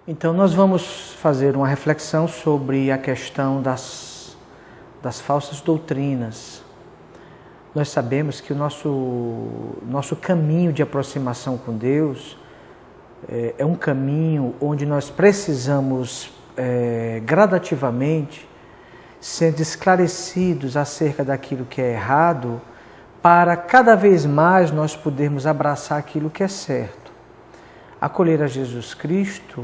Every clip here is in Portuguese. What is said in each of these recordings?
Então nós vamos fazer uma reflexão sobre a questão das falsas doutrinas. Nós sabemos que o nosso caminho de aproximação com Deus é um caminho onde nós precisamos gradativamente ser esclarecidos acerca daquilo que é errado, para cada vez mais nós podermos abraçar aquilo que é certo. Acolher a Jesus Cristo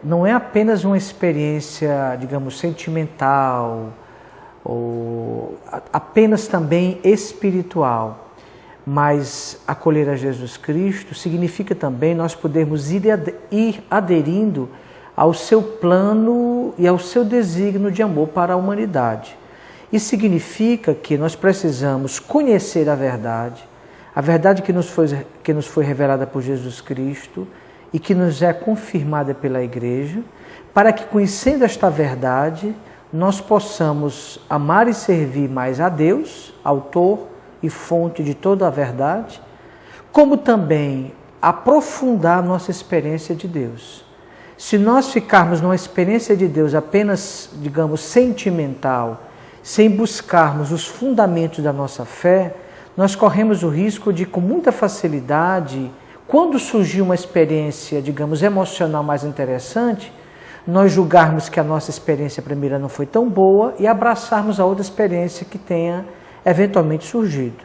não é apenas uma experiência, digamos, sentimental ou apenas também espiritual, mas acolher a Jesus Cristo significa também nós podermos ir aderindo ao seu plano e ao seu desígnio de amor para a humanidade. Isso significa que nós precisamos conhecer a verdade que nos foi revelada por Jesus Cristo e que nos é confirmada pela Igreja, para que, conhecendo esta verdade, nós possamos amar e servir mais a Deus, autor e fonte de toda a verdade, como também aprofundar a nossa experiência de Deus. Se nós ficarmos numa experiência de Deus apenas, digamos, sentimental, sem buscarmos os fundamentos da nossa fé, nós corremos o risco de, com muita facilidade, quando surgir uma experiência, digamos, emocional mais interessante, nós julgarmos que a nossa experiência primeira não foi tão boa e abraçarmos a outra experiência que tenha eventualmente surgido.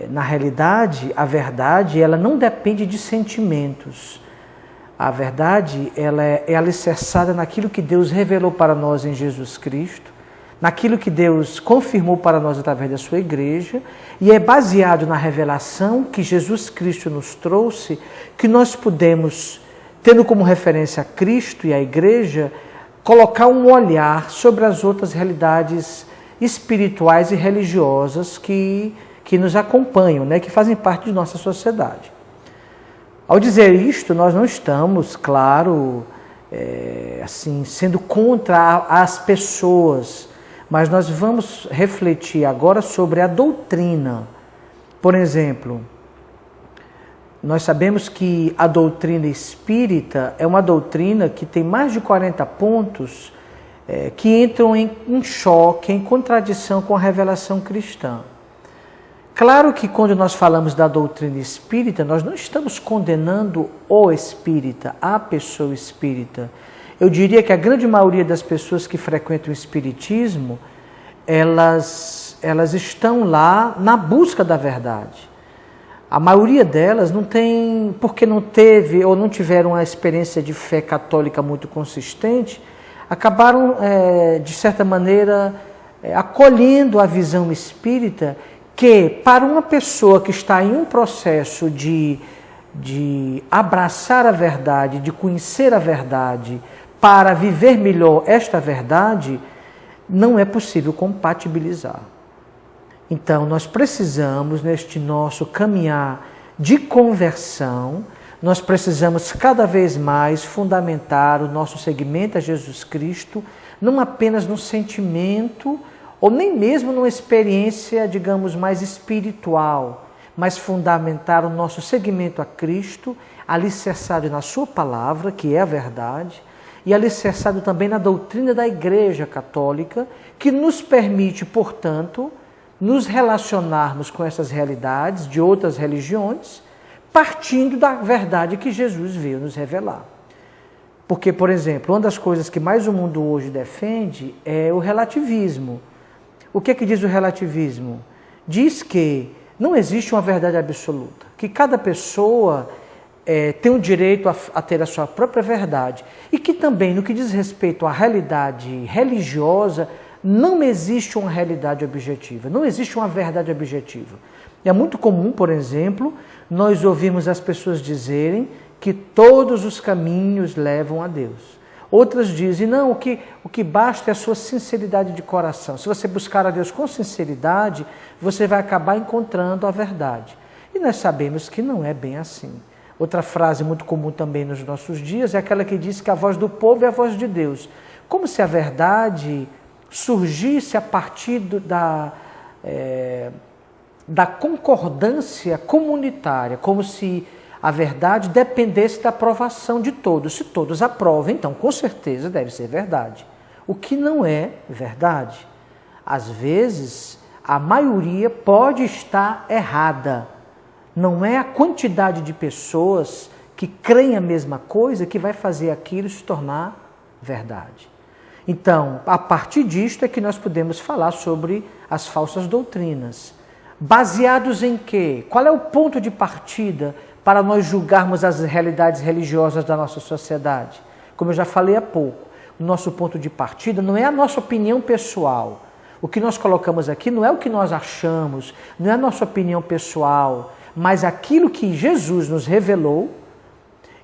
Na realidade, a verdade ela não depende de sentimentos. A verdade ela é alicerçada naquilo que Deus revelou para nós em Jesus Cristo, naquilo que Deus confirmou para nós através da sua Igreja, e é baseado na revelação que Jesus Cristo nos trouxe, que nós podemos, tendo como referência a Cristo e a Igreja, colocar um olhar sobre as outras realidades espirituais e religiosas que nos acompanham, que fazem parte de nossa sociedade. Ao dizer isto, nós não estamos, claro, sendo contra as pessoas, mas nós vamos refletir agora sobre a doutrina. Por exemplo, nós sabemos que a doutrina espírita é uma doutrina que tem mais de 40 pontos que entram em choque, em contradição com a revelação cristã. Claro que quando nós falamos da doutrina espírita, nós não estamos condenando o espírita, a pessoa espírita. Eu diria que a grande maioria das pessoas que frequentam o espiritismo, elas estão lá na busca da verdade. A maioria delas não tem, porque não teve ou não tiveram uma experiência de fé católica muito consistente, acabaram, de certa maneira, acolhendo a visão espírita, que para uma pessoa que está em um processo de abraçar a verdade, de conhecer a verdade, para viver melhor esta verdade, não é possível compatibilizar. Então, nós precisamos, neste nosso caminhar de conversão, nós precisamos cada vez mais fundamentar o nosso seguimento a Jesus Cristo, não apenas no sentimento, ou nem mesmo numa experiência, digamos, mais espiritual, mas fundamentar o nosso seguimento a Cristo, alicerçado na sua palavra, que é a verdade, e alicerçado também na doutrina da Igreja Católica, que nos permite, portanto, nos relacionarmos com essas realidades de outras religiões, partindo da verdade que Jesus veio nos revelar. Porque, por exemplo, uma das coisas que mais o mundo hoje defende é o relativismo. O que é que diz o relativismo? Diz que não existe uma verdade absoluta, que cada pessoa tem o direito a ter a sua própria verdade e que também, no que diz respeito à realidade religiosa, não existe uma realidade objetiva, não existe uma verdade objetiva. E é muito comum, por exemplo, nós ouvirmos as pessoas dizerem que todos os caminhos levam a Deus. Outras dizem, não, o que basta é a sua sinceridade de coração. Se você buscar a Deus com sinceridade, você vai acabar encontrando a verdade. E nós sabemos que não é bem assim. Outra frase muito comum também nos nossos dias é aquela que diz que a voz do povo é a voz de Deus. Como se a verdade surgisse a partir da concordância comunitária, como se a verdade dependesse da aprovação de todos. Se todos aprovam, então com certeza deve ser verdade. O que não é verdade. Às vezes, a maioria pode estar errada. Não é a quantidade de pessoas que creem a mesma coisa que vai fazer aquilo se tornar verdade. Então, a partir disto é que nós podemos falar sobre as falsas doutrinas. Baseados em quê? Qual é o ponto de partida para nós julgarmos as realidades religiosas da nossa sociedade? Como eu já falei há pouco, o nosso ponto de partida não é a nossa opinião pessoal. O que nós colocamos aqui não é o que nós achamos, não é a nossa opinião pessoal, mas aquilo que Jesus nos revelou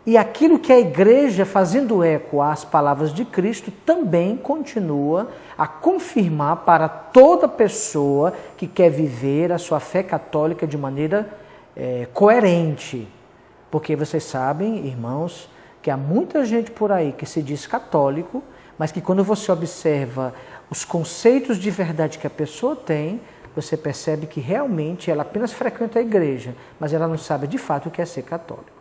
e aquilo que a igreja, fazendo eco às palavras de Cristo, também continua a confirmar para toda pessoa que quer viver a sua fé católica de maneira coerente. Porque vocês sabem, irmãos, que há muita gente por aí que se diz católico, mas que quando você observa os conceitos de verdade que a pessoa tem, você percebe que realmente ela apenas frequenta a igreja, mas ela não sabe de fato o que é ser católico.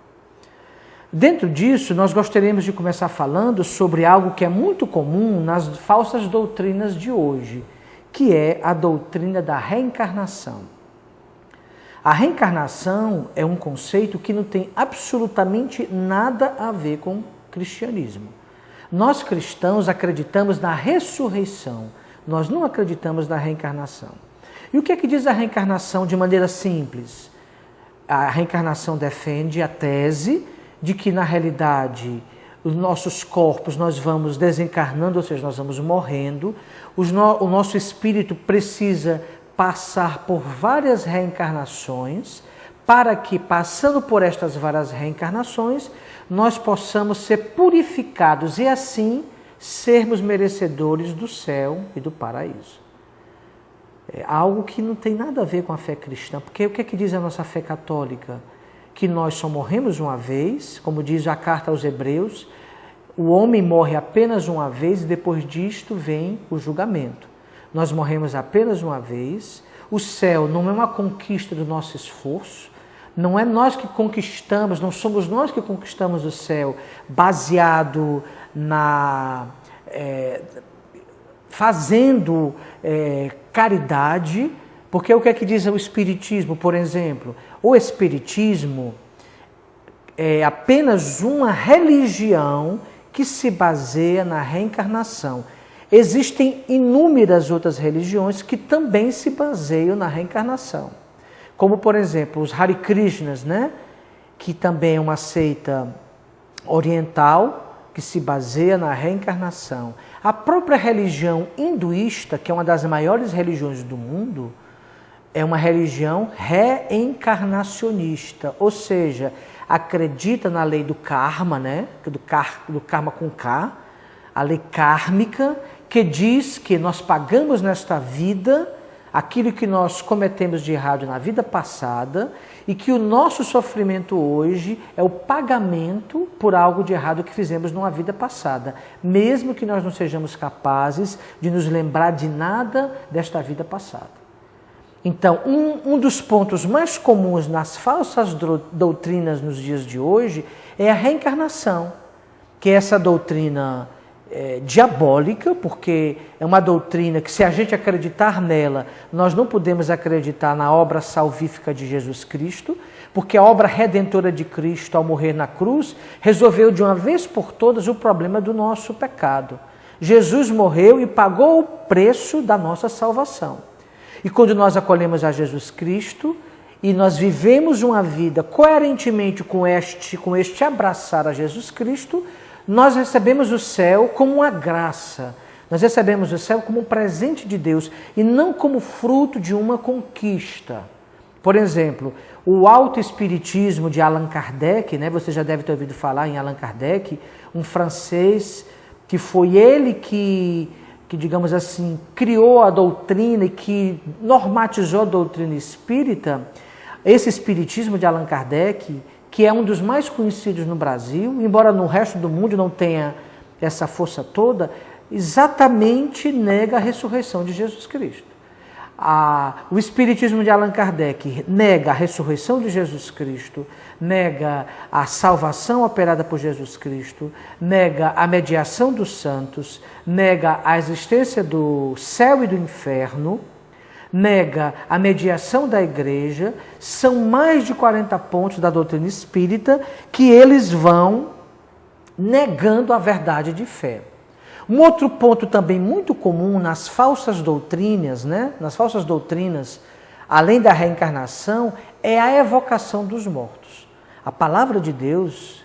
Dentro disso, nós gostaríamos de começar falando sobre algo que é muito comum nas falsas doutrinas de hoje, que é a doutrina da reencarnação. A reencarnação é um conceito que não tem absolutamente nada a ver com o cristianismo. Nós cristãos acreditamos na ressurreição, nós não acreditamos na reencarnação. E o que é que diz a reencarnação de maneira simples? A reencarnação defende a tese de que, na realidade, os nossos corpos nós vamos desencarnando, ou seja, nós vamos morrendo, o nosso espírito precisa passar por várias reencarnações, para que, passando por estas várias reencarnações, nós possamos ser purificados e, assim, sermos merecedores do céu e do paraíso. É algo que não tem nada a ver com a fé cristã, porque o que é que diz a nossa fé católica? Que nós só morremos uma vez, como diz a carta aos Hebreus, o homem morre apenas uma vez e depois disto vem o julgamento. Nós morremos apenas uma vez, o céu não é uma conquista do nosso esforço, não é nós que conquistamos, não somos nós que conquistamos o céu baseado fazendo caridade, porque o que é que diz o Espiritismo, por exemplo? O Espiritismo é apenas uma religião que se baseia na reencarnação. Existem inúmeras outras religiões que também se baseiam na reencarnação. Como, por exemplo, os Hare Krishnas, né? Que também é uma seita oriental que se baseia na reencarnação. A própria religião hinduísta, que é uma das maiores religiões do mundo, é uma religião reencarnacionista, ou seja, acredita na lei do karma, né? Do karma com K, a lei kármica, que diz que nós pagamos nesta vida aquilo que nós cometemos de errado na vida passada e que o nosso sofrimento hoje é o pagamento por algo de errado que fizemos numa vida passada, mesmo que nós não sejamos capazes de nos lembrar de nada desta vida passada. Então, um dos pontos mais comuns nas falsas doutrinas nos dias de hoje é a reencarnação, que é essa doutrina diabólica, porque é uma doutrina que, se a gente acreditar nela, nós não podemos acreditar na obra salvífica de Jesus Cristo, porque a obra redentora de Cristo, ao morrer na cruz, resolveu de uma vez por todas o problema do nosso pecado. Jesus morreu e pagou o preço da nossa salvação. E quando nós acolhemos a Jesus Cristo e nós vivemos uma vida coerentemente com este abraçar a Jesus Cristo, nós recebemos o céu como uma graça. Nós recebemos o céu como um presente de Deus e não como fruto de uma conquista. Por exemplo, o autoespiritismo de Allan Kardec, né? Você já deve ter ouvido falar em Allan Kardec, um francês que foi ele que digamos assim, criou a doutrina e que normatizou a doutrina espírita. Esse espiritismo de Allan Kardec, que é um dos mais conhecidos no Brasil, embora no resto do mundo não tenha essa força toda, exatamente nega a ressurreição de Jesus Cristo. O Espiritismo de Allan Kardec nega a ressurreição de Jesus Cristo, nega a salvação operada por Jesus Cristo, nega a mediação dos santos, nega a existência do céu e do inferno, nega a mediação da igreja. São mais de 40 pontos da doutrina espírita que eles vão negando a verdade de fé. Um outro ponto também muito comum nas falsas doutrinas, nas falsas doutrinas, além da reencarnação, é a evocação dos mortos. A palavra de Deus,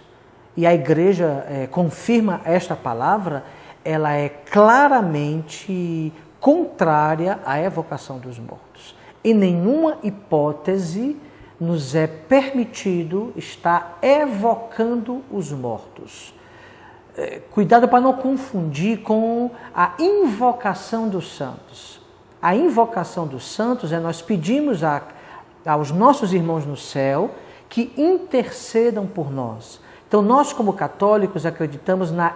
e a igreja confirma esta palavra, ela é claramente contrária à evocação dos mortos. Em nenhuma hipótese nos é permitido estar evocando os mortos. Cuidado para não confundir com a invocação dos santos. A invocação dos santos é nós pedimos aos nossos irmãos no céu que intercedam por nós. Então nós como católicos acreditamos na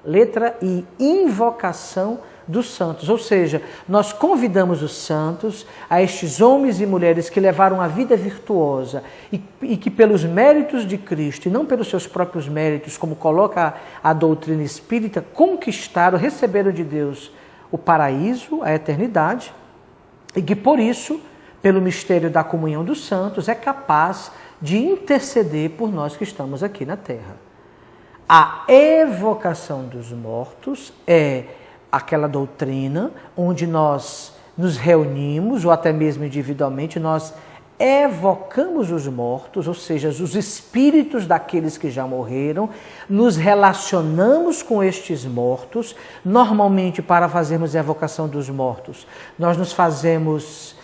letra I, invocação dos santos, ou seja, nós convidamos os santos, a estes homens e mulheres que levaram a vida virtuosa e que pelos méritos de Cristo e não pelos seus próprios méritos, como coloca a doutrina espírita, conquistaram, receberam de Deus o paraíso, a eternidade, e que por isso, pelo mistério da comunhão dos santos, é capaz de interceder por nós que estamos aqui na Terra. A evocação dos mortos é aquela doutrina onde nós nos reunimos, ou até mesmo individualmente, nós evocamos os mortos, ou seja, os espíritos daqueles que já morreram, nos relacionamos com estes mortos. Normalmente, para fazermos a evocação dos mortos, nós nos fazemos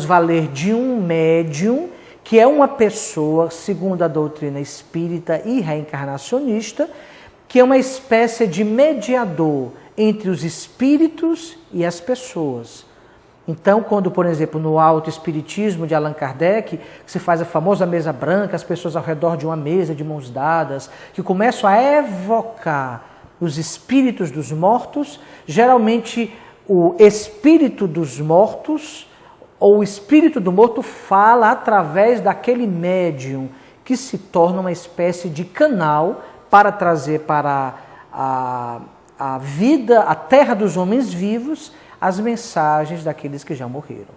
valer de um médium, que é uma pessoa, segundo a doutrina espírita e reencarnacionista, que é uma espécie de mediador entre os espíritos e as pessoas. Então, quando, por exemplo, no Autoespiritismo de Allan Kardec, se faz a famosa mesa branca, as pessoas ao redor de uma mesa, de mãos dadas, que começam a evocar os espíritos dos mortos, geralmente o espírito dos mortos, ou o espírito do morto, fala através daquele médium, que se torna uma espécie de canal para trazer para a vida, a terra dos homens vivos, as mensagens daqueles que já morreram.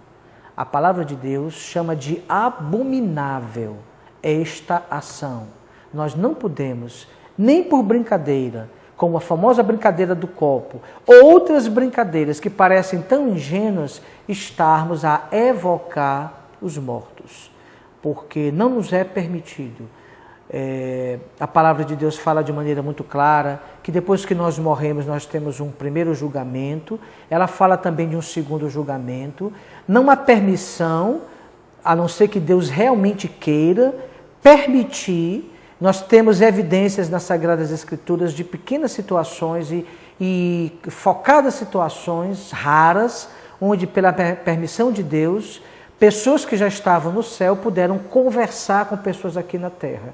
A palavra de Deus chama de abominável esta ação. Nós não podemos, nem por brincadeira, como a famosa brincadeira do copo, outras brincadeiras que parecem tão ingênuas, estarmos a evocar os mortos, porque não nos é permitido. A palavra de Deus fala de maneira muito clara que depois que nós morremos nós temos um primeiro julgamento. Ela fala também de um segundo julgamento. Não há permissão, a não ser que Deus realmente queira permitir. Nós temos evidências nas Sagradas Escrituras de pequenas situações e focadas situações raras, onde pela permissão de Deus, pessoas que já estavam no céu puderam conversar com pessoas aqui na terra.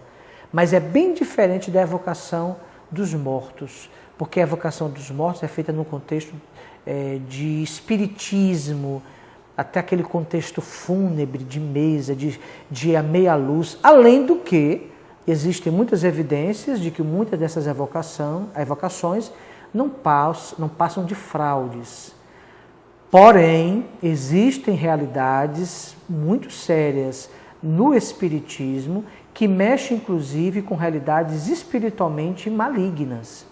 Mas é bem diferente da evocação dos mortos, porque a evocação dos mortos é feita num contexto de espiritismo, até aquele contexto fúnebre, de mesa, de a meia luz, além do que existem muitas evidências de que muitas dessas evocações não passam de fraudes. Porém, existem realidades muito sérias no espiritismo que mexe inclusive com realidades espiritualmente malignas.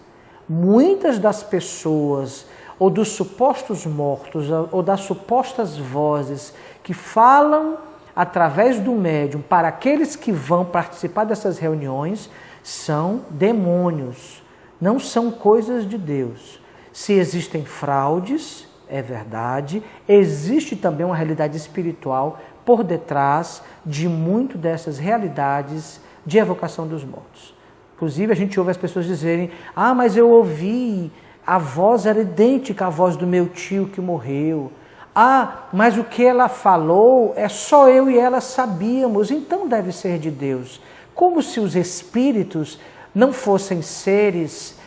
Muitas das pessoas, ou dos supostos mortos, ou das supostas vozes que falam através do médium para aqueles que vão participar dessas reuniões, são demônios, não são coisas de Deus. Se existem fraudes, é verdade, existe também uma realidade espiritual por detrás de muito dessas realidades de evocação dos mortos. Inclusive, a gente ouve as pessoas dizerem: ah, mas eu ouvi, a voz era idêntica à voz do meu tio que morreu. Ah, mas o que ela falou é só eu e ela sabíamos, então deve ser de Deus. Como se os espíritos não fossem seres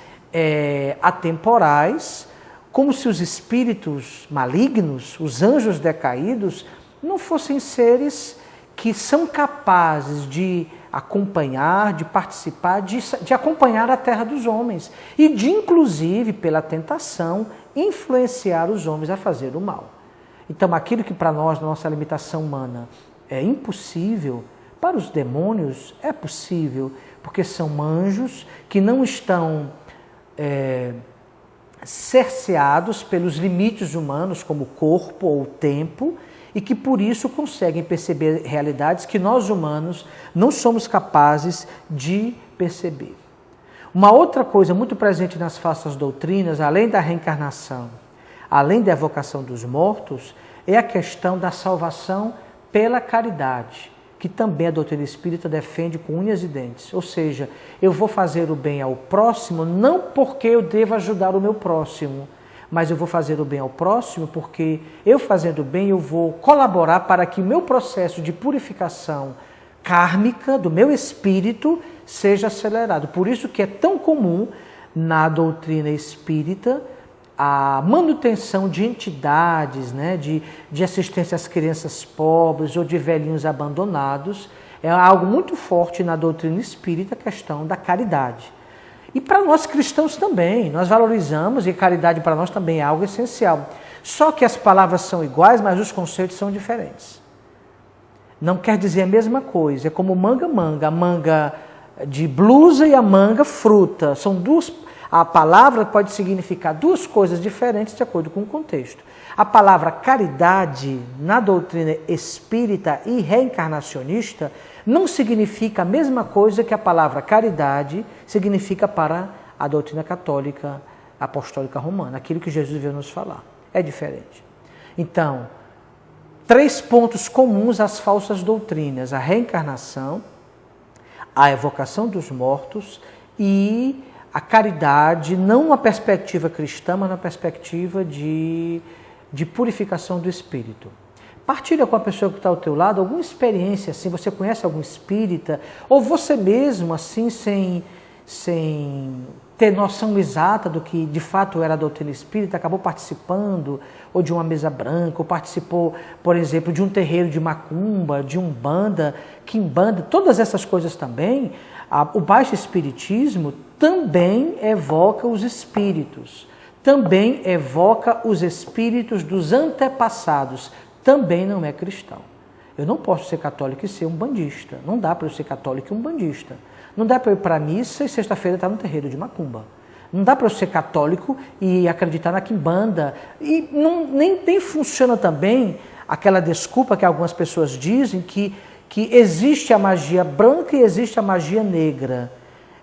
atemporais, como se os espíritos malignos, os anjos decaídos, não fossem seres que são capazes de acompanhar, de participar, de acompanhar a terra dos homens e de, inclusive, pela tentação, influenciar os homens a fazer o mal. Então, aquilo que para nós, na nossa limitação humana, é impossível, para os demônios é possível, porque são anjos que não estão cerceados pelos limites humanos, como o corpo ou o tempo, e que por isso conseguem perceber realidades que nós humanos não somos capazes de perceber. Uma outra coisa muito presente nas falsas doutrinas, além da reencarnação, além da evocação dos mortos, é a questão da salvação pela caridade, que também a doutrina espírita defende com unhas e dentes. Ou seja, eu vou fazer o bem ao próximo não porque eu devo ajudar o meu próximo, mas eu vou fazer o bem ao próximo porque eu fazendo o bem eu vou colaborar para que o meu processo de purificação kármica do meu espírito seja acelerado. Por isso que é tão comum na doutrina espírita a manutenção de entidades, né, de assistência às crianças pobres ou de velhinhos abandonados. É algo muito forte na doutrina espírita, a questão da caridade. E para nós cristãos também, nós valorizamos, e caridade para nós também é algo essencial. Só que as palavras são iguais, mas os conceitos são diferentes. Não quer dizer a mesma coisa, é como manga-manga, a manga de blusa e a manga fruta. São duas. A palavra pode significar duas coisas diferentes de acordo com o contexto. A palavra caridade, na doutrina espírita e reencarnacionista, não significa a mesma coisa que a palavra caridade significa para a doutrina católica apostólica romana, aquilo que Jesus veio nos falar. É diferente. Então, 3 pontos comuns às falsas doutrinas: a reencarnação, a evocação dos mortos e a caridade, não uma perspectiva cristã, mas uma perspectiva de purificação do espírito. Partilha com a pessoa que está ao teu lado alguma experiência, assim, você conhece algum espírita, ou você mesmo, assim, sem ter noção exata do que de fato era a doutrina espírita, acabou participando, ou de uma mesa branca, ou participou, por exemplo, de um terreiro de macumba, de umbanda, quimbanda, todas essas coisas também. O baixo espiritismo também evoca os espíritos, também evoca os espíritos dos antepassados, também não é cristão. Eu não posso ser católico e ser umbandista, não dá para eu ser católico e umbandista. Não dá para eu ir para a missa e sexta-feira estar no terreiro de macumba. Não dá para eu ser católico e acreditar na quimbanda. E nem funciona também aquela desculpa que algumas pessoas dizem que existe a magia branca e existe a magia negra.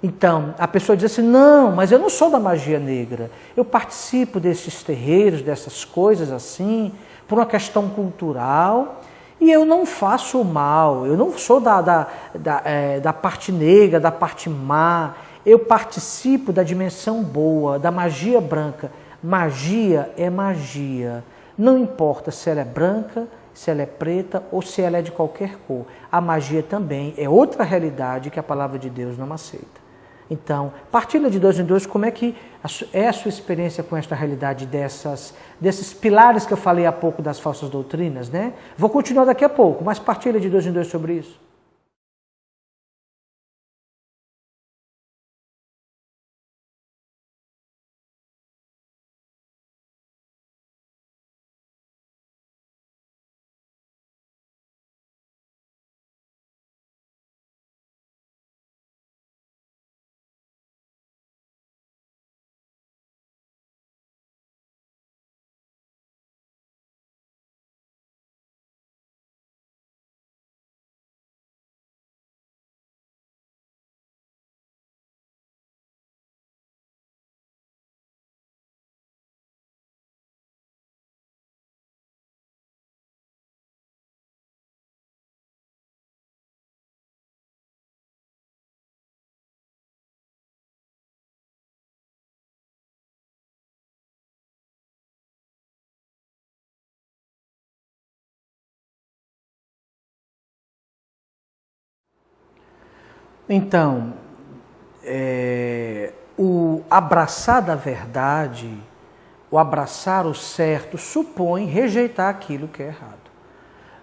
Então, a pessoa diz assim, não, mas eu não sou da magia negra. Eu participo desses terreiros, dessas coisas assim, por uma questão cultural, e eu não faço o mal, eu não sou da parte negra, da parte má, eu participo da dimensão boa, da magia branca. Magia é magia, não importa se ela é branca, se ela é preta ou se ela é de qualquer cor. A magia também é outra realidade que a palavra de Deus não aceita. Então, partilha de 2 em 2 como é que é a sua experiência com esta realidade desses pilares que eu falei há pouco das falsas doutrinas, né? Vou continuar daqui a pouco, mas partilha de 2 em 2 sobre isso. Então, o abraçar da verdade o abraçar o certo supõe rejeitar aquilo que é errado.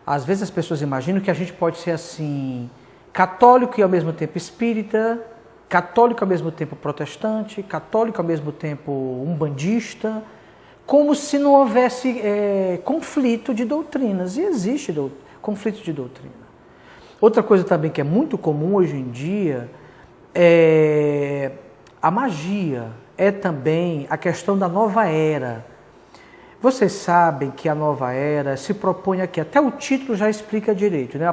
Às vezes as pessoas imaginam que a gente pode ser assim, católico e ao mesmo tempo espírita, católico ao mesmo tempo protestante, católico ao mesmo tempo umbandista, como se não houvesse conflito de doutrinas. E existe conflito de doutrina. Outra coisa também que é muito comum hoje em dia é a magia, é também a questão da nova era. Vocês sabem que a nova era se propõe aqui, até o título já explica direito, né?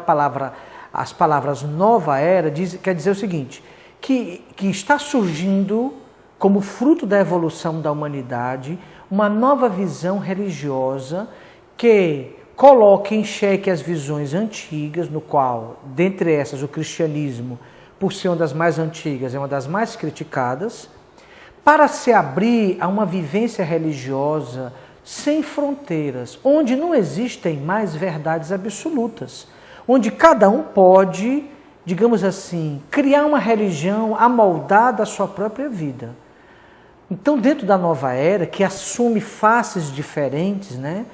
As palavras nova era quer dizer o seguinte, que está surgindo como fruto da evolução da humanidade uma nova visão religiosa que coloca em xeque as visões antigas, no qual, dentre essas, o cristianismo, por ser uma das mais antigas, é uma das mais criticadas, para se abrir a uma vivência religiosa sem fronteiras, onde não existem mais verdades absolutas, onde cada um pode, digamos assim, criar uma religião amoldada à sua própria vida. Então, dentro da nova era, que assume faces diferentes, né?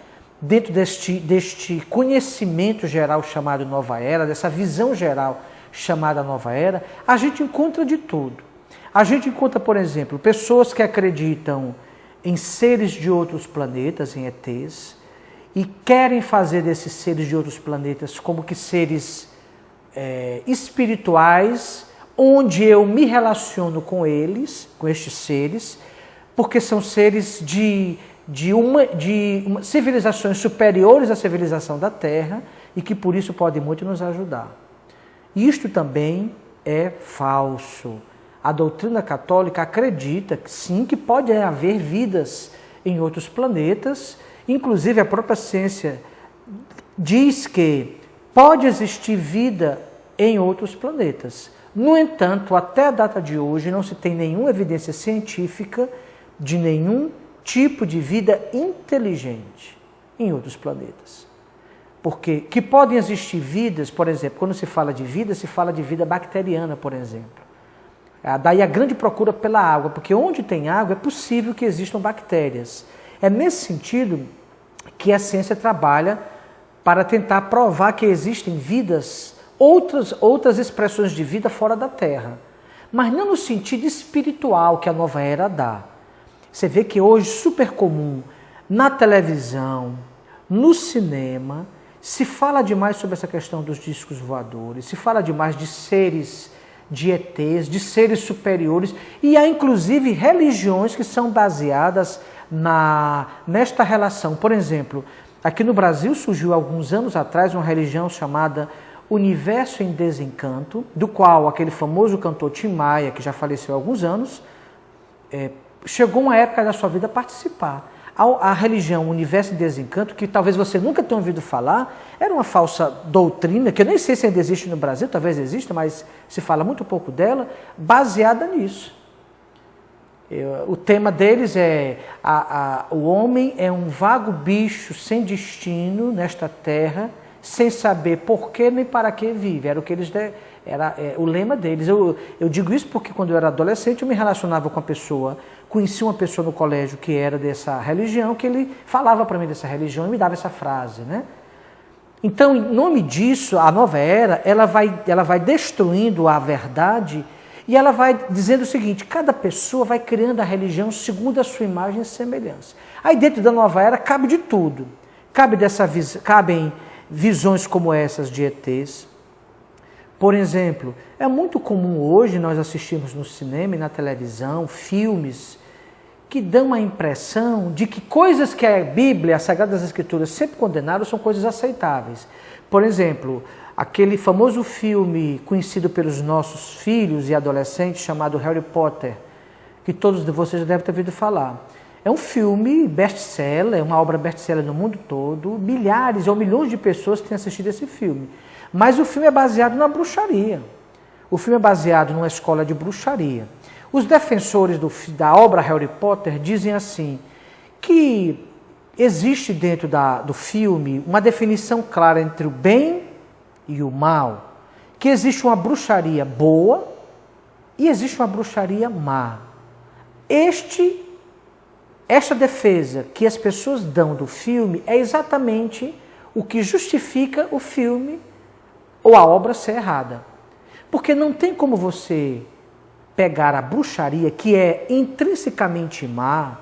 Dentro deste conhecimento geral chamado nova era, dessa visão geral chamada nova era, a gente encontra de tudo. A gente encontra, por exemplo, pessoas que acreditam em seres de outros planetas, em ETs, e querem fazer desses seres de outros planetas como que seres espirituais, onde eu me relaciono com eles, com estes seres, porque são seres de civilizações superiores à civilização da Terra e que por isso podem muito nos ajudar. Isto também é falso. A doutrina católica acredita que sim, que pode haver vidas em outros planetas, inclusive a própria ciência diz que pode existir vida em outros planetas. No entanto, até a data de hoje não se tem nenhuma evidência científica de nenhum tipo de vida inteligente em outros planetas. Porque que podem existir vidas, por exemplo, quando se fala de vida bacteriana, por exemplo. Daí a grande procura pela água, porque onde tem água é possível que existam bactérias. É nesse sentido que a ciência trabalha para tentar provar que existem vidas, outras expressões de vida fora da Terra. Mas não no sentido espiritual que a nova era dá. Você vê que hoje, super comum, na televisão, no cinema, se fala demais sobre essa questão dos discos voadores, se fala demais de seres, de ETs, de seres superiores, e há inclusive religiões que são baseadas nesta relação. Por exemplo, aqui no Brasil surgiu há alguns anos atrás uma religião chamada Universo em Desencanto, do qual aquele famoso cantor Tim Maia, que já faleceu há alguns anos, chegou uma época da sua vida a participar. A religião Universo em Desencanto, que talvez você nunca tenha ouvido falar, era uma falsa doutrina, que eu nem sei se ainda existe no Brasil, talvez exista, mas se fala muito pouco dela, baseada nisso. O tema deles é o homem é um vago bicho sem destino nesta terra, sem saber por que nem para que vive. Era o que eles o lema deles. Eu digo isso porque quando eu era adolescente eu me relacionava com a pessoa, conheci uma pessoa no colégio que era dessa religião, que ele falava para mim dessa religião e me dava essa frase, né? Então, em nome disso, a nova era, ela vai destruindo a verdade e ela vai dizendo o seguinte: cada pessoa vai criando a religião segundo a sua imagem e semelhança. Aí dentro da nova era cabe de tudo. Cabem visões como essas de ETs. Por exemplo, é muito comum hoje nós assistirmos no cinema e na televisão filmes que dão a impressão de que coisas que a Bíblia, as Sagradas Escrituras sempre condenaram são coisas aceitáveis. Por exemplo, aquele famoso filme conhecido pelos nossos filhos e adolescentes chamado Harry Potter, que todos de vocês já devem ter ouvido falar. É um filme best-seller, é uma obra best-seller no mundo todo, milhares ou milhões de pessoas têm assistido esse filme. Mas o filme é baseado na bruxaria. O filme é baseado numa escola de bruxaria. Os defensores da obra Harry Potter dizem assim, que existe dentro do filme uma definição clara entre o bem e o mal, que existe uma bruxaria boa e existe uma bruxaria má. Este esta defesa que as pessoas dão do filme é exatamente o que justifica o filme ou a obra ser errada. Porque não tem como você pegar a bruxaria, que é intrinsecamente má.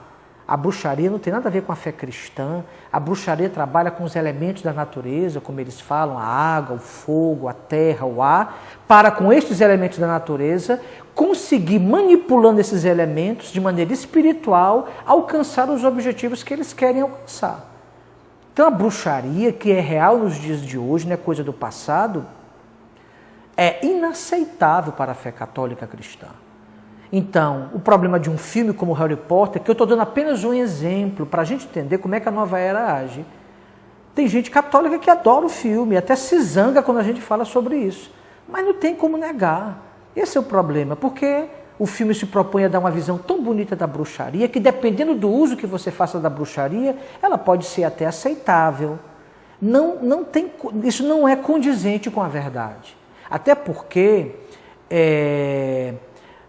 A bruxaria não tem nada a ver com a fé cristã. A bruxaria trabalha com os elementos da natureza, como eles falam, a água, o fogo, a terra, o ar, para com estes elementos da natureza conseguir, manipulando esses elementos de maneira espiritual, alcançar os objetivos que eles querem alcançar. Então a bruxaria, que é real nos dias de hoje, não é coisa do passado, é inaceitável para a fé católica cristã. Então, o problema de um filme como Harry Potter, que eu estou dando apenas um exemplo para a gente entender como é que a nova era age. Tem gente católica que adora o filme, até se zanga quando a gente fala sobre isso. Mas não tem como negar. Esse é o problema, porque o filme se propõe a dar uma visão tão bonita da bruxaria, que dependendo do uso que você faça da bruxaria, ela pode ser até aceitável. Isso não é condizente com a verdade. Até porque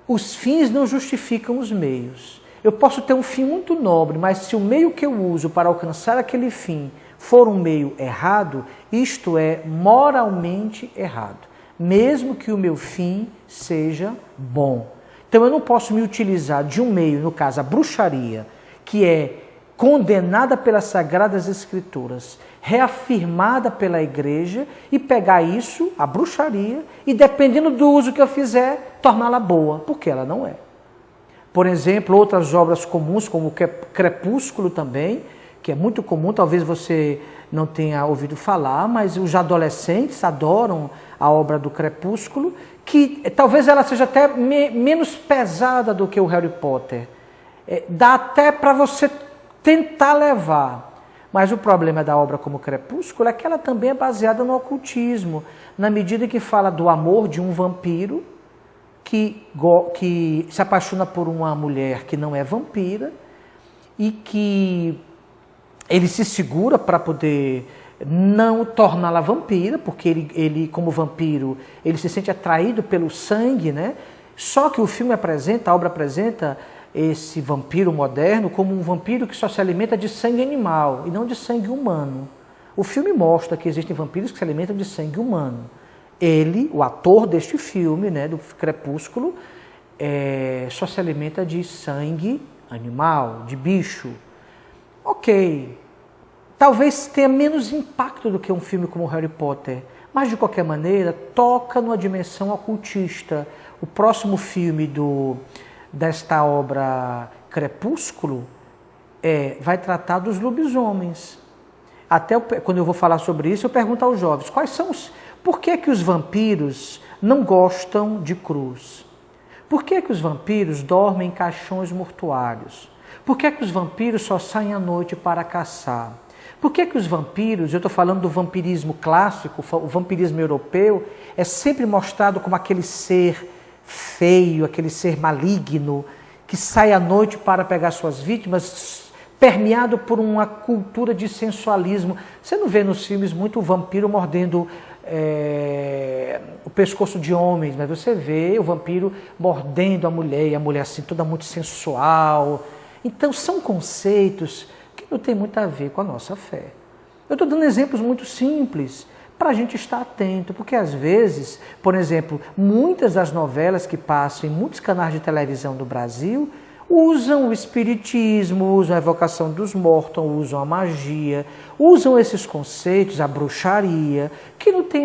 os fins não justificam os meios. Eu posso ter um fim muito nobre, mas se o meio que eu uso para alcançar aquele fim for um meio errado, isto é moralmente errado, mesmo que o meu fim seja bom. Então eu não posso me utilizar de um meio, no caso a bruxaria, que é condenada pelas Sagradas Escrituras, reafirmada pela igreja, e pegar isso, a bruxaria, e dependendo do uso que eu fizer, torná-la boa, porque ela não é. Por exemplo, outras obras comuns, como o Crepúsculo também, que é muito comum, talvez você não tenha ouvido falar, mas os adolescentes adoram a obra do Crepúsculo, que talvez ela seja até menos pesada do que o Harry Potter. Dá até para você tentar levar. Mas o problema da obra como Crepúsculo é que ela também é baseada no ocultismo, na medida que fala do amor de um vampiro que se apaixona por uma mulher que não é vampira e que ele se segura para poder não torná-la vampira, porque ele, como vampiro, ele se sente atraído pelo sangue, né? Só que o filme apresenta, a obra apresenta esse vampiro moderno como um vampiro que só se alimenta de sangue animal e não de sangue humano. O filme mostra que existem vampiros que se alimentam de sangue humano. Ele, o ator deste filme, né, do Crepúsculo, só se alimenta de sangue animal, de bicho. Ok, talvez tenha menos impacto do que um filme como Harry Potter, mas de qualquer maneira toca numa dimensão ocultista. O próximo filme desta obra Crepúsculo vai tratar dos lobisomens. Até quando eu vou falar sobre isso, eu pergunto aos jovens, por que os vampiros não gostam de cruz? Por que os vampiros dormem em caixões mortuários? Por que os vampiros só saem à noite para caçar? Por que os vampiros, eu estou falando do vampirismo clássico, o vampirismo europeu, é sempre mostrado como aquele ser feio, aquele ser maligno, que sai à noite para pegar suas vítimas, permeado por uma cultura de sensualismo. Você não vê nos filmes muito o vampiro mordendo o pescoço de homens, mas você vê o vampiro mordendo a mulher, e a mulher assim toda muito sensual. Então são conceitos que não tem muito a ver com a nossa fé. Eu estou dando exemplos muito simples, para a gente estar atento, porque às vezes, por exemplo, muitas das novelas que passam em muitos canais de televisão do Brasil usam o espiritismo, usam a evocação dos mortos, usam a magia, usam esses conceitos, a bruxaria, que não tem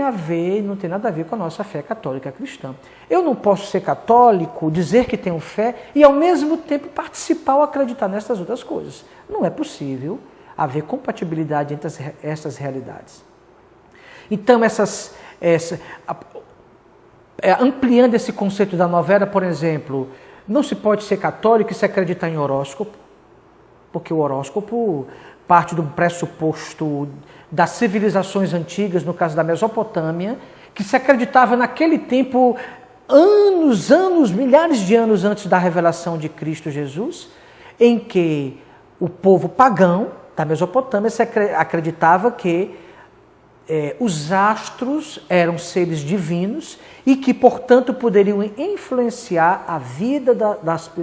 nada a ver com a nossa fé católica cristã. Eu não posso ser católico, dizer que tenho fé e ao mesmo tempo participar ou acreditar nessas outras coisas. Não é possível haver compatibilidade entre essas realidades. Então, ampliando esse conceito da novela, por exemplo, não se pode ser católico e se acreditar em horóscopo, porque o horóscopo parte do pressuposto das civilizações antigas, no caso da Mesopotâmia, que se acreditava naquele tempo, milhares de anos antes da revelação de Cristo Jesus, em que o povo pagão da Mesopotâmia se acreditava que os astros eram seres divinos e que, portanto, poderiam influenciar a vida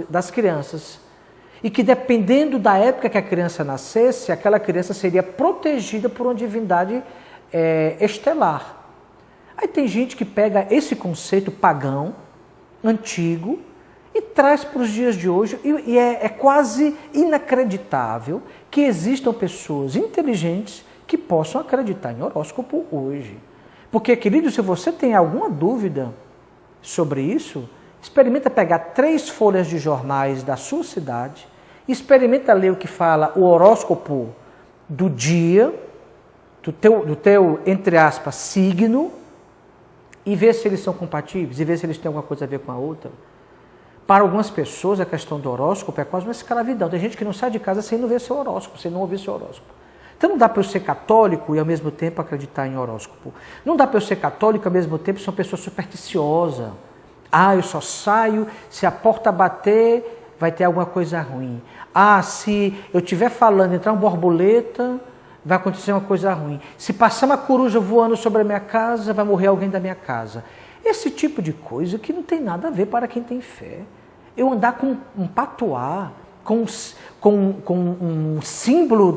das crianças. e que dependendo da época que a criança nascesse, aquela criança seria protegida por uma divindade estelar. Aí tem gente que pega esse conceito pagão, antigo, e traz para os dias de hoje, e é quase inacreditável que existam pessoas inteligentes que possam acreditar em horóscopo hoje. Porque, querido, se você tem alguma dúvida sobre isso, experimenta pegar 3 folhas de jornais da sua cidade, experimenta ler o que fala o horóscopo do dia, do teu, entre aspas, signo, e ver se eles são compatíveis, e ver se eles têm alguma coisa a ver com a outra. Para algumas pessoas, a questão do horóscopo é quase uma escravidão. Tem gente que não sai de casa sem não ver seu horóscopo, sem não ouvir seu horóscopo. Então não dá para eu ser católico e ao mesmo tempo acreditar em horóscopo. Não dá para eu ser católico e ao mesmo tempo ser uma pessoa supersticiosa. Ah, eu só saio, se a porta bater, vai ter alguma coisa ruim. Ah, se eu estiver falando, entrar uma borboleta, vai acontecer uma coisa ruim. Se passar uma coruja voando sobre a minha casa, vai morrer alguém da minha casa. Esse tipo de coisa que não tem nada a ver para quem tem fé. Eu andar com um patuá, com um símbolo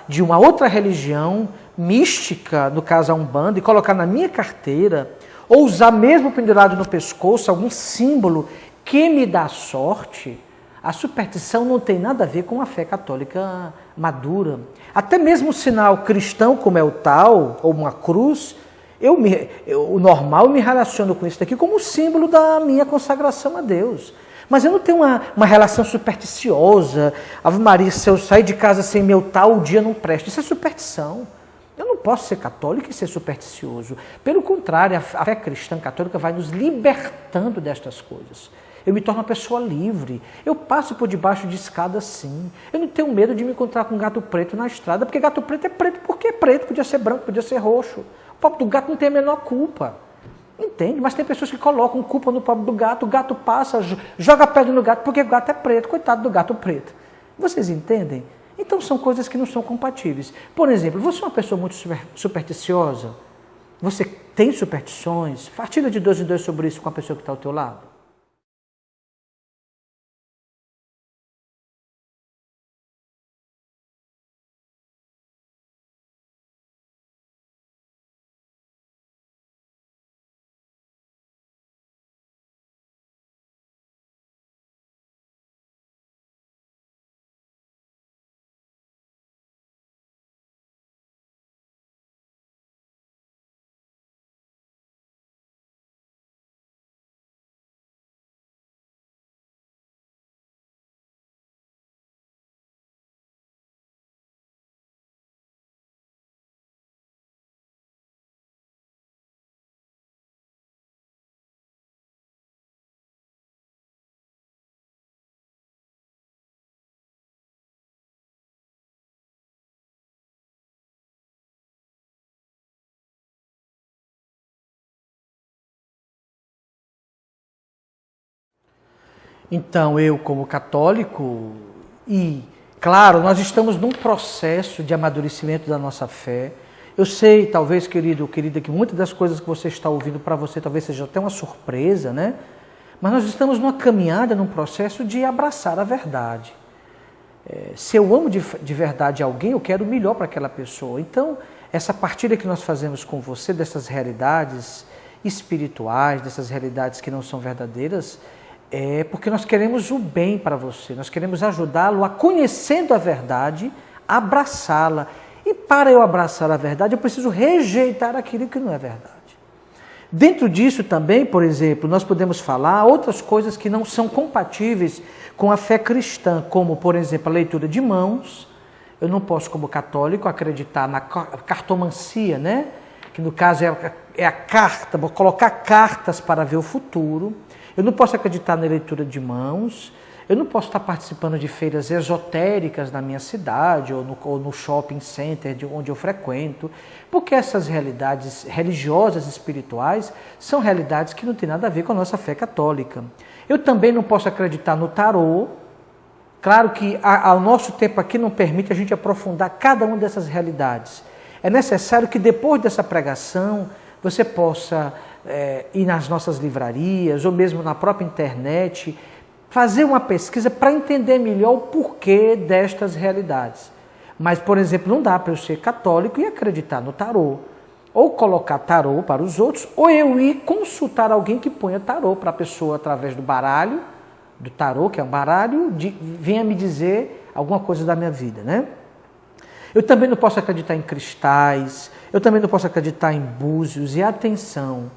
de uma outra religião mística, no caso a Umbanda, e colocar na minha carteira, ou usar mesmo pendurado no pescoço algum símbolo que me dá sorte, a superstição não tem nada a ver com a fé católica madura. Até mesmo o sinal cristão, como é o tal, ou uma cruz, o normal eu me relaciono com isso daqui como símbolo da minha consagração a Deus. Mas eu não tenho uma relação supersticiosa. Ave Maria, se eu sair de casa sem meu tal, o dia não presta. Isso é superstição. Eu não posso ser católico e ser supersticioso. Pelo contrário, a fé cristã católica vai nos libertando destas coisas. Eu me torno uma pessoa livre. Eu passo por debaixo de escada sim. Eu não tenho medo de me encontrar com um gato preto na estrada, porque gato preto é preto. Por que preto? Podia ser branco, podia ser roxo. O pobre do gato não tem a menor culpa. Entende? Mas tem pessoas que colocam culpa no pobre do gato, o gato passa, joga pedra no gato, porque o gato é preto, coitado do gato preto. Vocês entendem? Então são coisas que não são compatíveis. Por exemplo, você é uma pessoa muito supersticiosa? Você tem superstições? Partilha de 2 em 2 sobre isso com a pessoa que está ao teu lado. Então, eu como católico, e claro, nós estamos num processo de amadurecimento da nossa fé. Eu sei, talvez, querido ou querida, que muitas das coisas que você está ouvindo para você talvez seja até uma surpresa, né? Mas nós estamos numa caminhada, num processo de abraçar a verdade. Se eu amo de verdade alguém, eu quero o melhor para aquela pessoa. Então, essa partilha que nós fazemos com você, dessas realidades espirituais, dessas realidades que não são verdadeiras, é porque nós queremos o bem para você, nós queremos ajudá-lo a, conhecendo a verdade, abraçá-la. E para eu abraçar a verdade, eu preciso rejeitar aquilo que não é verdade. Dentro disso também, por exemplo, nós podemos falar outras coisas que não são compatíveis com a fé cristã, como, por exemplo, a leitura de mãos. Eu não posso, como católico, acreditar na cartomancia, né? Que no caso é a carta, vou colocar cartas para ver o futuro. Eu não posso acreditar na leitura de mãos, eu não posso estar participando de feiras esotéricas na minha cidade ou no shopping center onde eu frequento, porque essas realidades religiosas e espirituais são realidades que não têm nada a ver com a nossa fé católica. Eu também não posso acreditar no tarô. Claro que o nosso tempo aqui não permite a gente aprofundar cada uma dessas realidades. É necessário que depois dessa pregação você possa ir nas nossas livrarias ou mesmo na própria internet, fazer uma pesquisa para entender melhor o porquê destas realidades. Mas, por exemplo, não dá para eu ser católico e acreditar no tarô, ou colocar tarô para os outros, ou eu ir consultar alguém que ponha tarô para a pessoa através do baralho, do tarô, que é um baralho, venha me dizer alguma coisa da minha vida, né? Eu também não posso acreditar em cristais, eu também não posso acreditar em búzios. E atenção,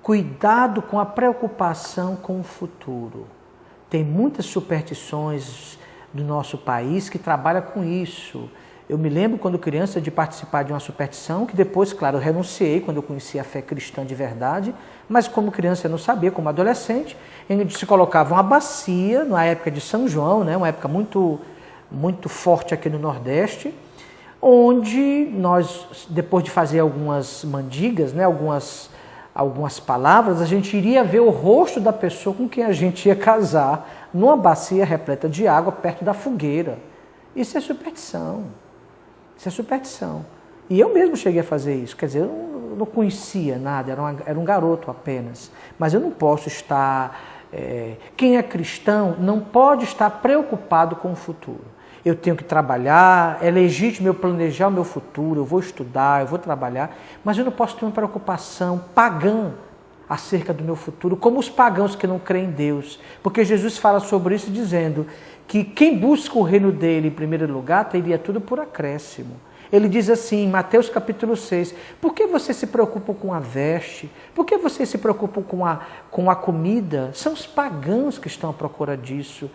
cuidado com a preocupação com o futuro. Tem muitas superstições do nosso país que trabalham com isso. Eu me lembro quando criança de participar de uma superstição, que depois, claro, eu renunciei quando eu conheci a fé cristã de verdade, mas como criança eu não sabia, como adolescente, onde se colocava uma bacia, na época de São João, né, uma época muito forte aqui no Nordeste, onde nós, depois de fazer algumas mandigas, né, algumas palavras, a gente iria ver o rosto da pessoa com quem a gente ia casar, numa bacia repleta de água, perto da fogueira. Isso é superstição. Isso é superstição. E eu mesmo cheguei a fazer isso. Quer dizer, eu não conhecia nada, era um garoto apenas. Mas eu não posso estar... quem é cristão não pode estar preocupado com o futuro. Eu tenho que trabalhar, é legítimo eu planejar o meu futuro, eu vou estudar, eu vou trabalhar, mas eu não posso ter uma preocupação pagã acerca do meu futuro, como os pagãos que não creem em Deus. Porque Jesus fala sobre isso dizendo que quem busca o reino dele em primeiro lugar, teria tudo por acréscimo. Ele diz assim, em Mateus capítulo 6, por que você se preocupa com a veste? Por que você se preocupa com a comida? São os pagãos que estão à procura disso.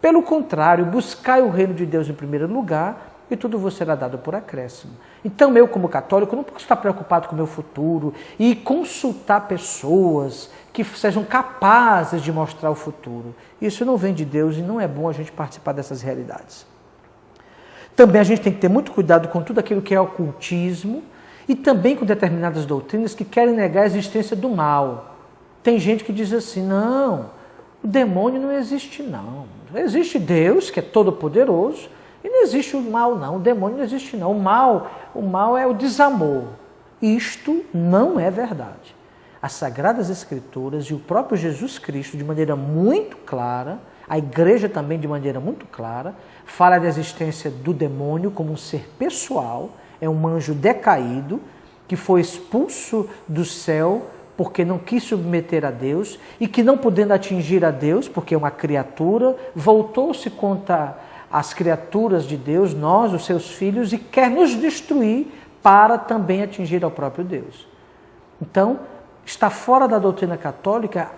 Pelo contrário, buscai o reino de Deus em primeiro lugar e tudo vos será dado por acréscimo. Então eu, como católico, não posso estar preocupado com o meu futuro e consultar pessoas que sejam capazes de mostrar o futuro. Isso não vem de Deus e não é bom a gente participar dessas realidades. Também a gente tem que ter muito cuidado com tudo aquilo que é ocultismo e também com determinadas doutrinas que querem negar a existência do mal. Tem gente que diz assim, não, o demônio não existe não. Existe Deus, que é todo-poderoso, e não existe o mal não, o demônio não existe não. O mal é o desamor. Isto não é verdade. As Sagradas Escrituras e o próprio Jesus Cristo, de maneira muito clara, a igreja também de maneira muito clara, fala da existência do demônio como um ser pessoal, é um anjo decaído, que foi expulso do céu porque não quis submeter a Deus e que não podendo atingir a Deus, porque é uma criatura, voltou-se contra as criaturas de Deus, nós, os seus filhos, e quer nos destruir para também atingir ao próprio Deus. Então, está fora da doutrina católica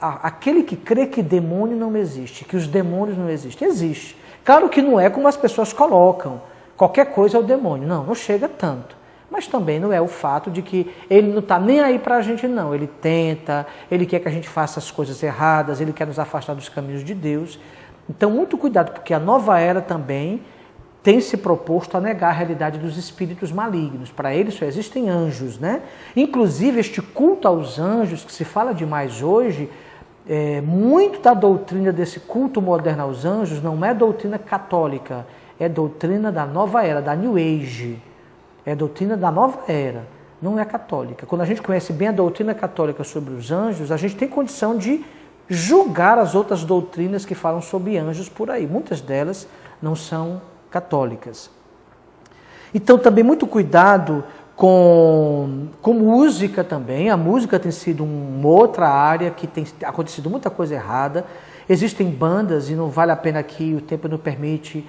aquele que crê que demônio não existe, que os demônios não existem. Existe. Claro que não é como as pessoas colocam, qualquer coisa é o demônio. Não chega tanto. Mas também não é o fato de que ele não está nem aí para a gente, não. Ele tenta, ele quer que a gente faça as coisas erradas, ele quer nos afastar dos caminhos de Deus. Então, muito cuidado, porque a nova era também tem se proposto a negar a realidade dos espíritos malignos. Para eles só existem anjos, né? Inclusive, este culto aos anjos, que se fala demais hoje, muito da doutrina desse culto moderno aos anjos não é doutrina católica, é doutrina da nova era, da New Age. É a doutrina da nova era, não é católica. Quando a gente conhece bem a doutrina católica sobre os anjos, a gente tem condição de julgar as outras doutrinas que falam sobre anjos por aí. Muitas delas não são católicas. Então, também muito cuidado com música também. A música tem sido uma outra área que tem acontecido muita coisa errada. Existem bandas, e não vale a pena aqui, o tempo não permite,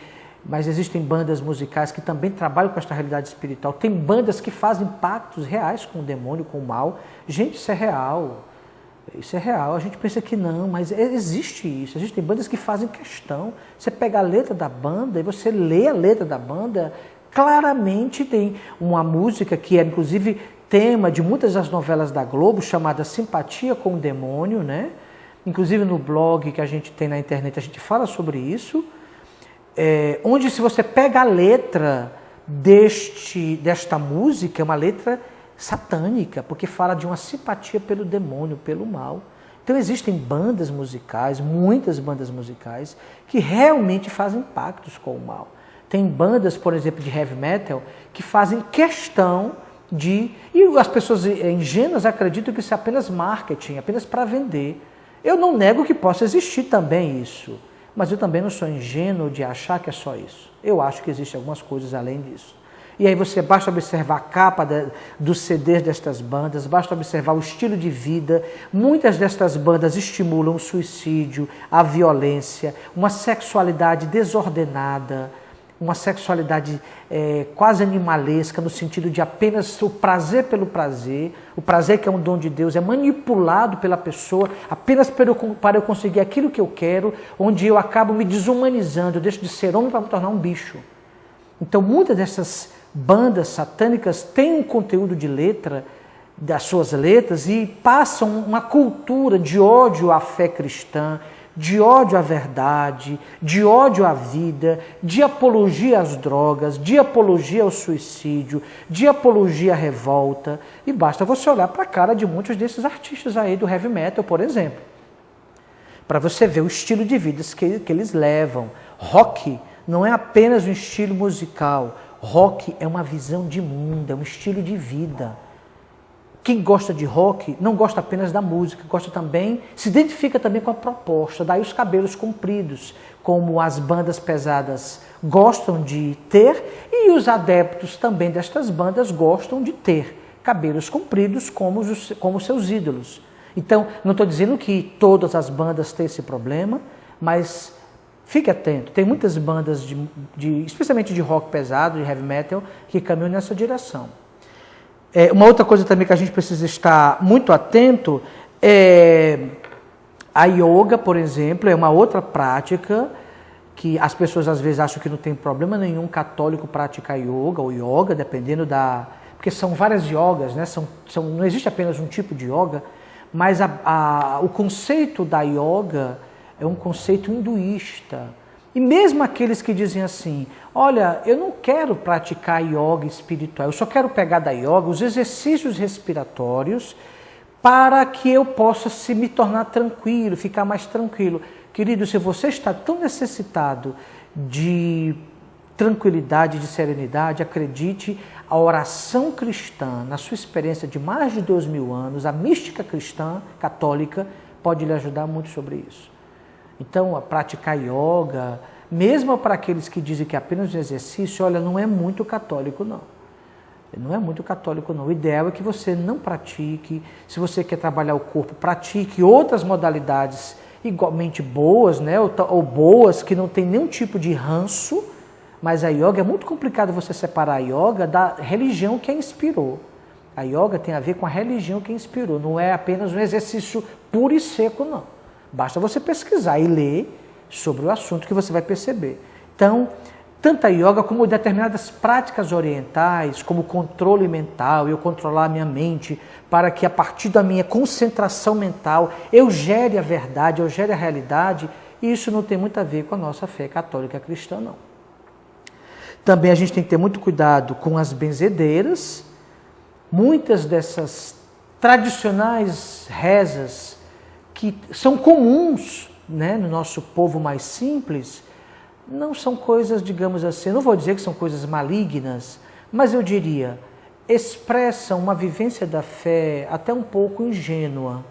mas existem bandas musicais que também trabalham com esta realidade espiritual. Tem bandas que fazem pactos reais com o demônio, com o mal. Gente, isso é real. Isso é real. A gente pensa que não, mas existe isso. Existem bandas que fazem questão. Você pega a letra da banda e você lê a letra da banda, claramente tem uma música que é, inclusive, tema de muitas das novelas da Globo, chamada Simpatia com o Demônio, né? Inclusive no blog que a gente tem na internet, a gente fala sobre isso. Onde se você pega a letra desta música, é uma letra satânica, porque fala de uma simpatia pelo demônio, pelo mal. Então existem bandas musicais, muitas bandas musicais, que realmente fazem pactos com o mal. Tem bandas, por exemplo, de heavy metal, que fazem questão de... E as pessoas ingênuas acreditam que isso é apenas marketing, apenas para vender. Eu não nego que possa existir também isso, mas eu também não sou ingênuo de achar que é só isso. Eu acho que existem algumas coisas além disso. E aí basta observar a capa dos CDs destas bandas, basta observar o estilo de vida. Muitas destas bandas estimulam o suicídio, a violência, uma sexualidade desordenada, uma sexualidade quase animalesca, no sentido de apenas o prazer pelo prazer. O prazer, que é um dom de Deus, é manipulado pela pessoa apenas para eu conseguir aquilo que eu quero, onde eu acabo me desumanizando, eu deixo de ser homem para me tornar um bicho. Então, muitas dessas bandas satânicas têm um conteúdo de letra, das suas letras, e passam uma cultura de ódio à fé cristã, de ódio à verdade, de ódio à vida, de apologia às drogas, de apologia ao suicídio, de apologia à revolta. E basta você olhar para a cara de muitos desses artistas aí do heavy metal, por exemplo, para você ver o estilo de vida que eles levam. Rock não é apenas um estilo musical, rock é uma visão de mundo, é um estilo de vida. Quem gosta de rock não gosta apenas da música, gosta também, se identifica também com a proposta, daí os cabelos compridos, como as bandas pesadas gostam de ter, e os adeptos também destas bandas gostam de ter cabelos compridos como seus ídolos. Então, não estou dizendo que todas as bandas têm esse problema, mas fique atento, tem muitas bandas, especialmente de rock pesado, de heavy metal, que caminham nessa direção. Uma outra coisa também que a gente precisa estar muito atento é a yoga, por exemplo, é uma outra prática que as pessoas às vezes acham que não tem problema nenhum católico praticar yoga ou yoga, dependendo da... Porque são várias yogas, né? Não existe apenas um tipo de yoga, mas o conceito da yoga é um conceito hinduísta. E mesmo aqueles que dizem assim, olha, eu não quero praticar yoga espiritual, eu só quero pegar da yoga os exercícios respiratórios para que eu possa me tornar tranquilo, ficar mais tranquilo. Querido, se você está tão necessitado de tranquilidade, de serenidade, acredite, a oração cristã, na sua experiência de mais de 2000 anos, a mística cristã, católica, pode lhe ajudar muito sobre isso. Então, a praticar yoga, mesmo para aqueles que dizem que é apenas um exercício, olha, não é muito católico, não. Não é muito católico, não. O ideal é que você não pratique. Se você quer trabalhar o corpo, pratique outras modalidades igualmente boas, né? Ou boas, que não tem nenhum tipo de ranço. Mas a yoga, é muito complicado você separar a yoga da religião que a inspirou. A yoga tem a ver com a religião que a inspirou. Não é apenas um exercício puro e seco, não. Basta você pesquisar e ler sobre o assunto que você vai perceber. Então, tanto a yoga como determinadas práticas orientais, como o controle mental, eu controlar a minha mente, para que a partir da minha concentração mental eu gere a verdade, eu gere a realidade, e isso não tem muito a ver com a nossa fé católica cristã, não. Também a gente tem que ter muito cuidado com as benzedeiras. Muitas dessas tradicionais rezas que são comuns, né, no nosso povo mais simples, não são coisas, digamos assim, não vou dizer que são coisas malignas, mas eu diria, expressam uma vivência da fé até um pouco ingênua.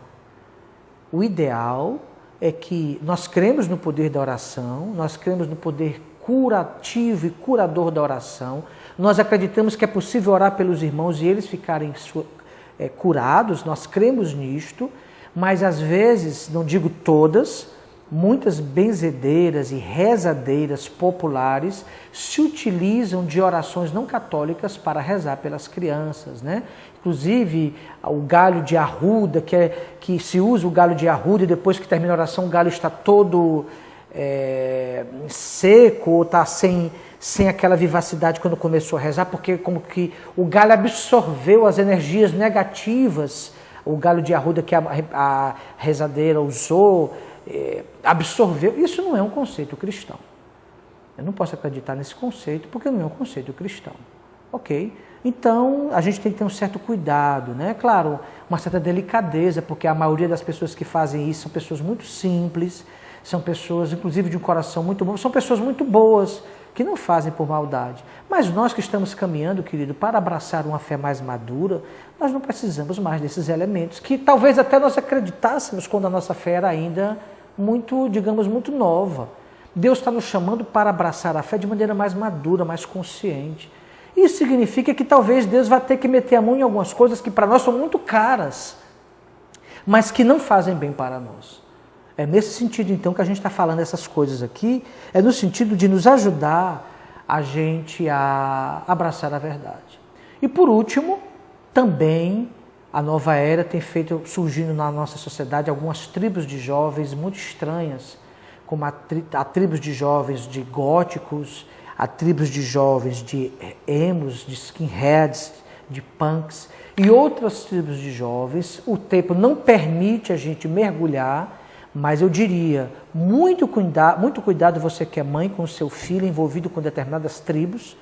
O ideal é que nós cremos no poder da oração, nós cremos no poder curativo e curador da oração, nós acreditamos que é possível orar pelos irmãos e eles ficarem curados, nós cremos nisto, mas às vezes, não digo todas, muitas benzedeiras e rezadeiras populares se utilizam de orações não católicas para rezar pelas crianças, né? Inclusive, o galho de arruda, que se usa o galho de arruda e depois que termina a oração o galho está todo seco ou está sem aquela vivacidade quando começou a rezar, porque como que o galho absorveu as energias negativas, o galho de arruda que a rezadeira usou, absorveu. Isso não é um conceito cristão. Eu não posso acreditar nesse conceito porque não é um conceito cristão. Ok? Então, a gente tem que ter um certo cuidado, né? Claro, uma certa delicadeza, porque a maioria das pessoas que fazem isso são pessoas muito simples, são pessoas, inclusive, de um coração muito bom, são pessoas muito boas, que não fazem por maldade. Mas nós que estamos caminhando, querido, para abraçar uma fé mais madura, nós não precisamos mais desses elementos, que talvez até nós acreditássemos quando a nossa fé era ainda muito, digamos, muito nova. Deus está nos chamando para abraçar a fé de maneira mais madura, mais consciente. Isso significa que talvez Deus vá ter que meter a mão em algumas coisas que para nós são muito caras, mas que não fazem bem para nós. É nesse sentido, então, que a gente está falando essas coisas aqui, é no sentido de nos ajudar a gente a abraçar a verdade. E por último, também a nova era tem feito, surgindo na nossa sociedade, algumas tribos de jovens muito estranhas, como a tribos de jovens de góticos, a tribos de jovens de emos, de skinheads, de punks e outras tribos de jovens. O tempo não permite a gente mergulhar, mas eu diria, muito cuidado você que é mãe com o seu filho envolvido com determinadas tribos.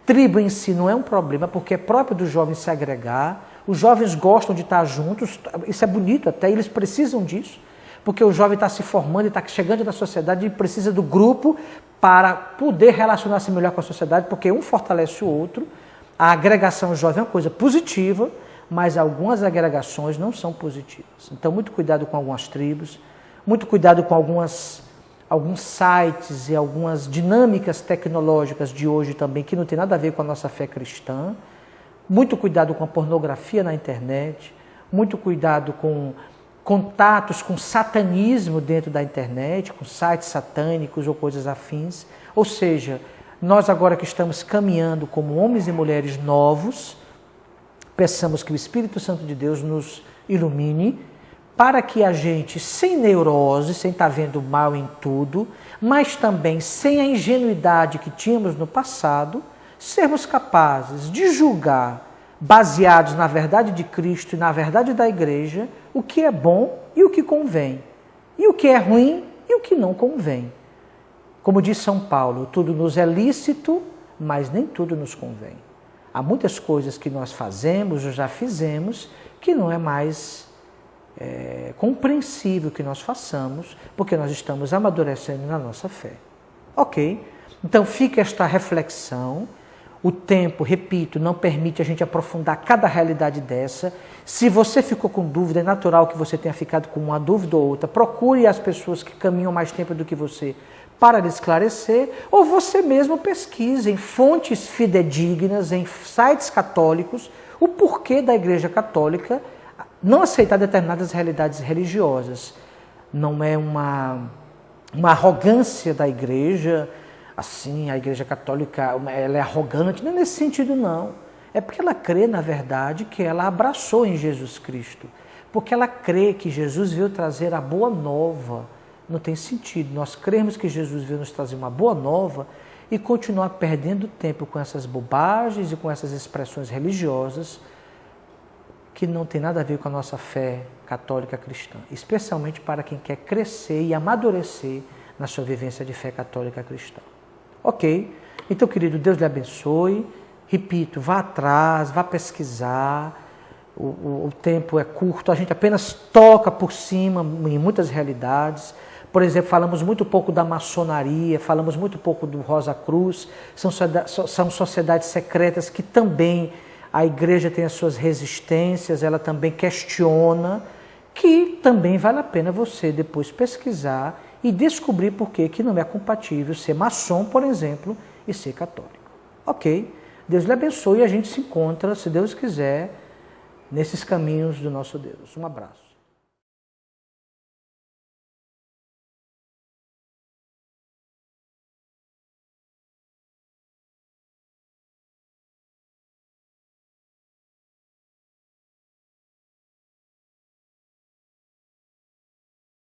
Tribo em si não é um problema, porque é próprio dos jovens se agregar. Os jovens gostam de estar juntos, isso é bonito até, eles precisam disso, porque o jovem está se formando e está chegando na sociedade e precisa do grupo para poder relacionar-se melhor com a sociedade, porque um fortalece o outro. A agregação jovem é uma coisa positiva, mas algumas agregações não são positivas. Então, muito cuidado com algumas tribos, muito cuidado com alguns sites e algumas dinâmicas tecnológicas de hoje também, que não tem nada a ver com a nossa fé cristã. Muito cuidado com a pornografia na internet, muito cuidado com contatos com satanismo dentro da internet, com sites satânicos ou coisas afins. Ou seja, nós agora que estamos caminhando como homens e mulheres novos, peçamos que o Espírito Santo de Deus nos ilumine para que a gente, sem neurose, sem estar vendo mal em tudo, mas também sem a ingenuidade que tínhamos no passado, sermos capazes de julgar, baseados na verdade de Cristo e na verdade da igreja, o que é bom e o que convém, e o que é ruim e o que não convém. Como diz São Paulo, tudo nos é lícito, mas nem tudo nos convém. Há muitas coisas que nós fazemos ou já fizemos que não é mais compreensível que nós façamos, porque nós estamos amadurecendo na nossa fé. Ok? Então fica esta reflexão. O tempo, repito, não permite a gente aprofundar cada realidade dessa. Se você ficou com dúvida, é natural que você tenha ficado com uma dúvida ou outra. Procure as pessoas que caminham mais tempo do que você para lhe esclarecer, ou você mesmo pesquise em fontes fidedignas, em sites católicos, o porquê da Igreja Católica não aceitar determinadas realidades religiosas. Não é uma arrogância da Igreja, assim, a Igreja Católica ela é arrogante, não é nesse sentido não. É porque ela crê, na verdade, que ela abraçou em Jesus Cristo. Porque ela crê que Jesus veio trazer a boa nova. Não tem sentido nós cremos que Jesus veio nos trazer uma boa nova e continuar perdendo tempo com essas bobagens e com essas expressões religiosas que não tem nada a ver com a nossa fé católica cristã, especialmente para quem quer crescer e amadurecer na sua vivência de fé católica cristã. Ok? Então, querido, Deus lhe abençoe. Repito, vá atrás, vá pesquisar. O tempo é curto, a gente apenas toca por cima em muitas realidades. Por exemplo, falamos muito pouco da maçonaria, falamos muito pouco do Rosa Cruz. São sociedades secretas que também a igreja tem as suas resistências, ela também questiona, que também vale a pena você depois pesquisar e descobrir por que não é compatível ser maçom, por exemplo, e ser católico. Ok? Deus lhe abençoe e a gente se encontra, se Deus quiser, nesses caminhos do nosso Deus. Um abraço.